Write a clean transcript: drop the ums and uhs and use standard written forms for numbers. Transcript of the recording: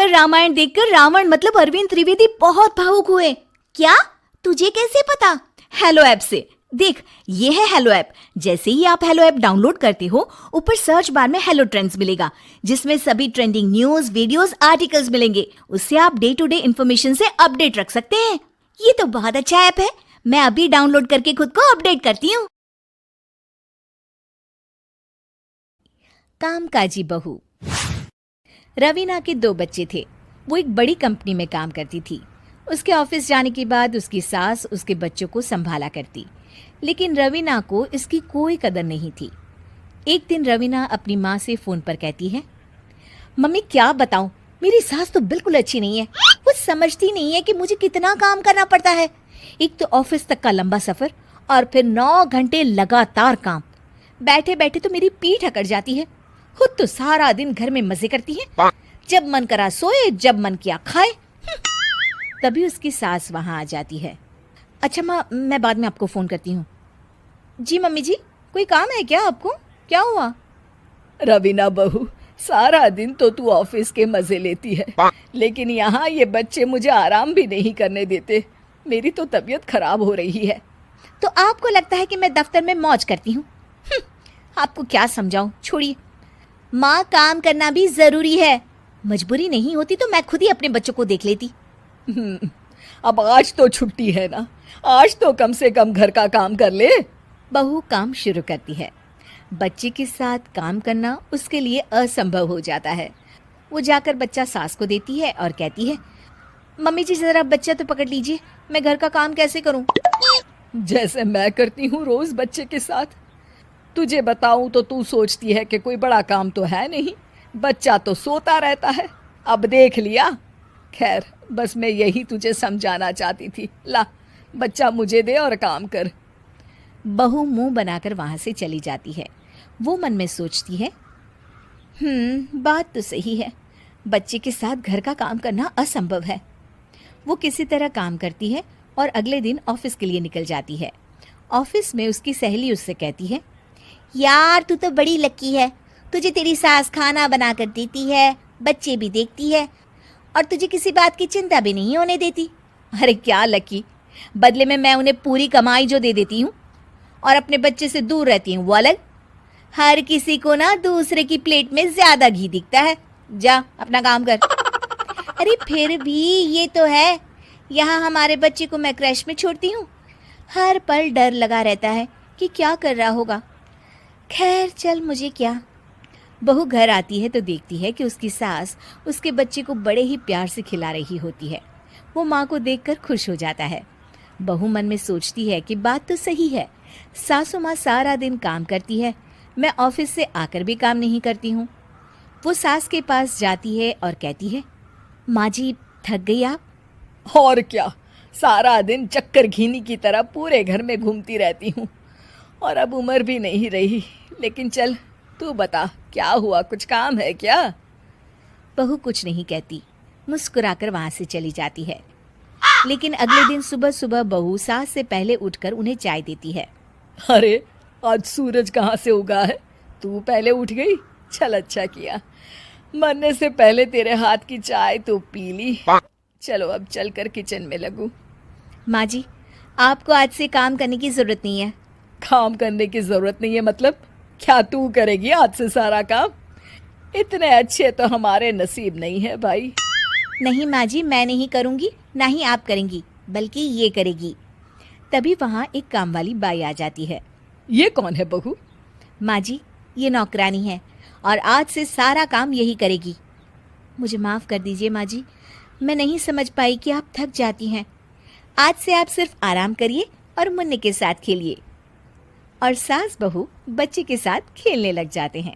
पर रामायण देखकर रावण मतलब अरविंद त्रिवेदी बहुत भावुक हुए। क्या? तुझे कैसे पता? हेलो ऐप से। देख, ये है हेलो ऐप। जैसे ही आप हेलो ऐप डाउनलोड करते हो, ऊपर सर्च बार में हेलो ट्रेंड्स मिलेगा, जिसमें सभी ट्रेंडिंग न्यूज, वीडियोस, आर्टिकल्स मिलेंगे। उससे आप डे टू डे इन्फॉर्मेशन से अपडेट रख सकते हैं। ये तो बहुत अच्छा ऐप है। मैं अभी डाउनलोड करके खुद को अपडेट करती हूँ। कामकाजी बहू। रवीना के 2 बच्चे थे। वो एक बड़ी कंपनी में काम करती थी। उसके ऑफिस जाने के बाद उसकी सास उसके बच्चों को संभाला करती, लेकिन रवीना को इसकी कोई कदर नहीं थी। एक दिन रवीना अपनी माँ से फोन पर कहती है, मम्मी क्या बताऊं, मेरी सास तो बिल्कुल अच्छी नहीं है। वो समझती नहीं है कि मुझे कितना काम करना पड़ता है। एक तो ऑफिस तक का लंबा सफर और फिर 9 घंटे लगातार काम। बैठे बैठे तो मेरी पीठ अकड़ जाती है। खुद तो सारा दिन घर में मजे करती है, जब मन करा सोए, जब मन किया खाए। तभी उसकी सास वहां आ जाती है। अच्छा माँ, मैं बाद में आपको फोन करती हूँ। जी मम्मी जी, कोई काम है क्या आपको? क्या हुआ? रवीना बहू, सारा दिन तो तू ऑफिस के मजे लेती है, लेकिन यहाँ ये बच्चे मुझे आराम भी नहीं करने देते। मेरी तो तबीयत खराब हो रही है। तो आपको लगता है कि मैं दफ्तर में मौज करती हूँ? आपको क्या समझाऊं, छोड़िए। माँ, काम करना भी जरूरी है। मजबूरी नहीं होती तो मैं खुद ही अपने बच्चों को देख लेती। अब आज तो छुट्टी है ना, आज तो कम से कम घर का काम कर ले। बहू काम शुरू करती है। बच्चे के साथ काम करना उसके लिए असंभव हो जाता है। वो जाकर बच्चा सास को देती है और कहती है, मम्मी जी जरा बच्चा तो पकड़ लीजिए, मैं घर का काम कैसे करूं? जैसे मैं करती हूँ रोज बच्चे के साथ। तुझे बताऊं तो तू सोचती है कि कोई बड़ा काम तो है नहीं, बच्चा तो सोता रहता है। अब देख लिया। खैर, बस मैं यही तुझे समझाना चाहती थी। ला, बच्चा मुझे दे और काम कर। बहू मुंह बनाकर वहां से चली जाती है। वो मन में सोचती है, बात तो सही है, बच्चे के साथ घर का काम करना असंभव है। वो किसी तरह काम करती है और अगले दिन ऑफिस के लिए निकल जाती है। ऑफिस में उसकी सहेली उससे कहती है, यार तू तो बड़ी लकी है, तुझे तेरी सास खाना बना कर देती है, बच्चे भी देखती है और तुझे किसी बात की चिंता भी नहीं होने देती। अरे क्या लकी, बदले में मैं उन्हें पूरी कमाई जो दे देती हूँ और अपने बच्चे से दूर रहती हूँ वो अलग। हर किसी को ना दूसरे की प्लेट में ज्यादा घी दिखता है। जा अपना काम कर। अरे फिर भी ये तो है, यहाँ हमारे बच्चे को मैं क्रैश में छोड़ती हूँ, हर पल डर लगा रहता है कि क्या कर रहा होगा। खैर चल, मुझे क्या। बहू घर आती है तो देखती है कि उसकी सास उसके बच्चे को बड़े ही प्यार से खिला रही होती है। वो माँ को देखकर खुश हो जाता है। बहू मन में सोचती है कि बात तो सही है, सासू माँ सारा दिन काम करती है, मैं ऑफिस से आकर भी काम नहीं करती हूँ। वो सास के पास जाती है और कहती है, माँ जी थक गई आप? और क्या, सारा दिन चक्कर घीनी की तरह पूरे घर में घूमती रहती हूँ और अब उम्र भी नहीं रही। लेकिन चल, तू बता क्या हुआ, कुछ काम है क्या? बहू कुछ नहीं कहती, मुस्कुराकर वहां से चली जाती है। लेकिन अगले दिन सुबह सुबह बहू सास से पहले उठकर उन्हें चाय देती है। अरे आज सूरज कहाँ से उगा है, तू पहले उठ गई। चल अच्छा किया, मरने से पहले तेरे हाथ की चाय तो पी ली। चलो अब चलकर किचन में लगूं। माँ जी, आपको आज से काम करने की जरूरत नहीं है। काम करने की जरूरत नहीं है मतलब? क्या तू करेगी आज से सारा काम? इतने अच्छे तो हमारे नसीब नहीं है भाई। नहीं माँ जी, मैं नहीं करूँगी, ना ही आप करेंगी, बल्कि ये करेगी। तभी वहाँ एक काम वाली बाई आ जाती है। ये कौन है बहू? माँ जी, ये नौकरानी है और आज से सारा काम यही करेगी। मुझे माफ़ कर दीजिए माँ जी, मैं नहीं समझ पाई कि आप थक जाती हैं। आज से आप सिर्फ आराम करिए और मुन्ने के साथ खेलिए। और सास बहू बच्चे के साथ खेलने लग जाते हैं।